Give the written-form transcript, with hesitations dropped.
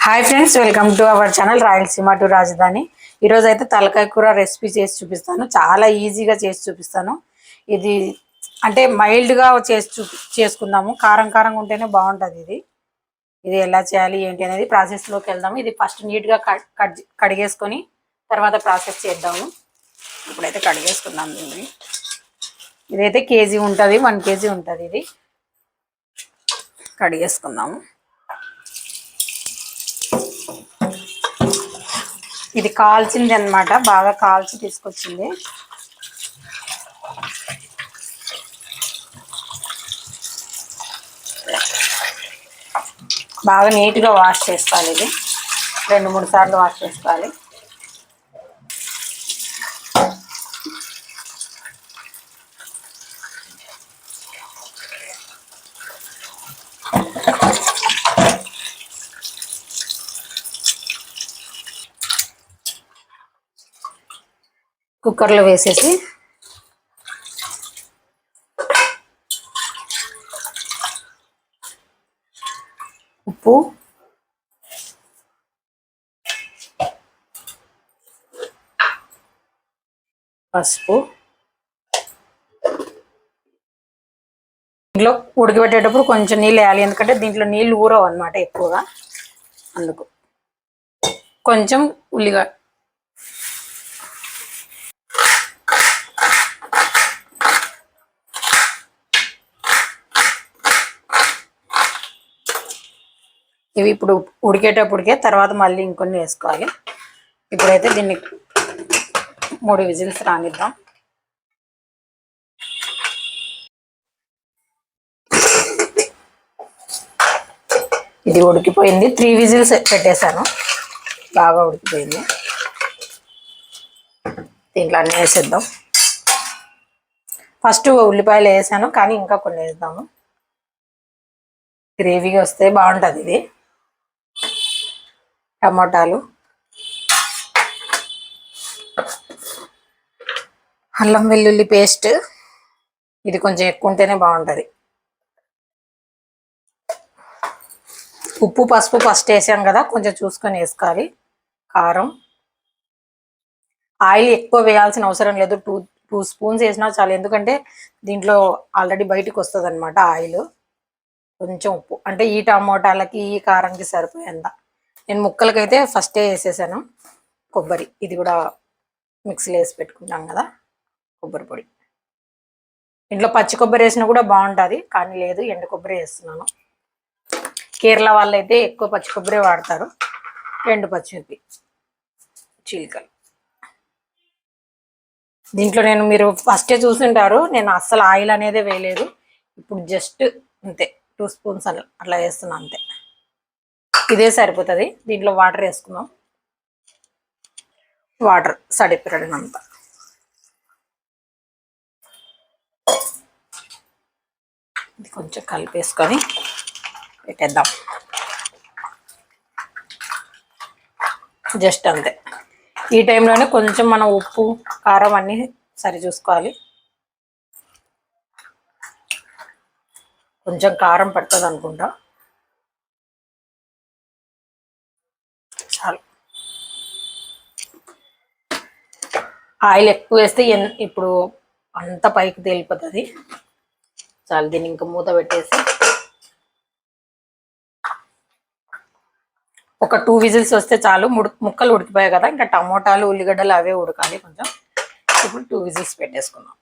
Hi friends, welcome to our channel Rayalaseema to రాజధాని. ఈరోజు అయితే తలకాయ కూర రెసిపీ చేసి చూపిస్తాను. చాలా ఈజీగా చేసి చూపిస్తాను. ఇది అంటే మైల్డ్గా చేసుకుందాము. కారం కారంగా ఉంటేనే బాగుంటుంది. ఇది ఎలా చేయాలి ఏంటి అనేది ప్రాసెస్లోకి వెళ్దాము. ఇది ఫస్ట్ నీట్గా కడిగేసుకొని తర్వాత ప్రాసెస్ చేద్దాము. ఇప్పుడైతే కడిగేసుకుందాం. ఇదైతే కేజీ ఉంటుంది, 1 kg ఉంటుంది. ఇది కడిగేసుకుందాము. ఇది కాల్చింది అన్నమాట, బాగా కాల్చి తీసుకొచ్చింది. బాగా నీట్గా వాష్ చేసుకోవాలి. ఇది 2-3 సార్లు వాష్ చేసుకోవాలి. కుక్కర్లో వేసేసి ఉప్పు, పసుపు, దీంట్లో ఉడకబెట్టేటప్పుడు కొంచెం నీళ్ళు వేయాలి, ఎందుకంటే దీంట్లో నీళ్ళు ఊరవు అన్నమాట ఎక్కువగా. అందుకు కొంచెం ఉల్లిగడ్డ, ఇవి ఇప్పుడు ఉడికేటప్పటికే తర్వాత మళ్ళీ ఇంకొన్ని వేసుకోవాలి. ఇప్పుడైతే దీన్ని 3 విజిల్స్ రానిద్దాం. ఇది ఉడికిపోయింది. 3 విజిల్స్ పెట్టేశాను, బాగా ఉడికిపోయింది. దీంట్లో అన్నీ వేసేద్దాం. ఫస్ట్ ఉల్లిపాయలు వేసాను, కానీ ఇంకా కొన్ని వేద్దాము. గ్రేవీగా వస్తే బాగుంటుంది. ఇది టమాటాలు, అల్లం వెల్లుల్లి పేస్ట్, ఇది కొంచెం ఎక్కువ ఉంటేనే బాగుంటుంది. ఉప్పు పసుపు ఫస్ట్ వేసాం కదా, కొంచెం చూసుకొని వేసుకోవాలి. కారం, ఆయిల్ ఎక్కువ వేయాల్సిన అవసరం లేదు. 2 స్పూన్స్ వేసినా చాలు, ఎందుకంటే దీంట్లో ఆల్రెడీ బయటకు వస్తుంది అనమాట ఆయిల్. కొంచెం ఉప్పు అంటే ఈ టమోటాలకి ఈ కారంకి సరిపోయేంత. నేను ముక్కలకైతే ఫస్టే వేసేసాను. కొబ్బరి, ఇది కూడా మిక్సీలో వేసి పెట్టుకుంటాం కదా, కొబ్బరి పొడి. ఇంట్లో పచ్చి కొబ్బరి వేసినా కూడా బాగుంటుంది, కానీ లేదు, ఎండు కొబ్బరి వేస్తున్నాను. కేరళ వాళ్ళు అయితే ఎక్కువ పచ్చి కొబ్బరి వాడతారు. ఎండు పచ్చిమిర్చి చీలికలు. దీంట్లో మీరు ఫస్టే చూసింటారు, నేను అస్సలు ఆయిల్ అనేది వేయలేదు. ఇప్పుడు జస్ట్ అంతే 2 స్పూన్స్ అట్లా వేస్తున్నాను అంతే. ఇదే సరిపోతుంది. దీంట్లో వాటర్ వేసుకున్నాం. వాటర్ సడిపిరడినంత. ఇది కొంచెం కలిపేసుకొని పెట్టేద్దాం. జస్ట్ అంతే. ఈ టైంలోనే కొంచెం మనం ఉప్పు కారం అన్నీ సరి చూసుకోవాలి. కొంచెం కారం పడుతుంది అనుకుంటా, చాలు. ఆయిల్ ఎక్కువ వేస్తే ఇప్పుడు అంత పైకి తేలిపోతుంది. చాలు, దీన్ని ఇంకా మూత పెట్టేసి ఒక 2 విజిల్స్ వస్తే చాలు. ముక్కలు ఉడికిపోయాయి కదా, ఇంకా టమోటాలు ఉల్లిగడ్డలు అవే ఉడకాలి కొంచెం. ఇప్పుడు 2 విజిల్స్ పెట్టేసుకుందాం.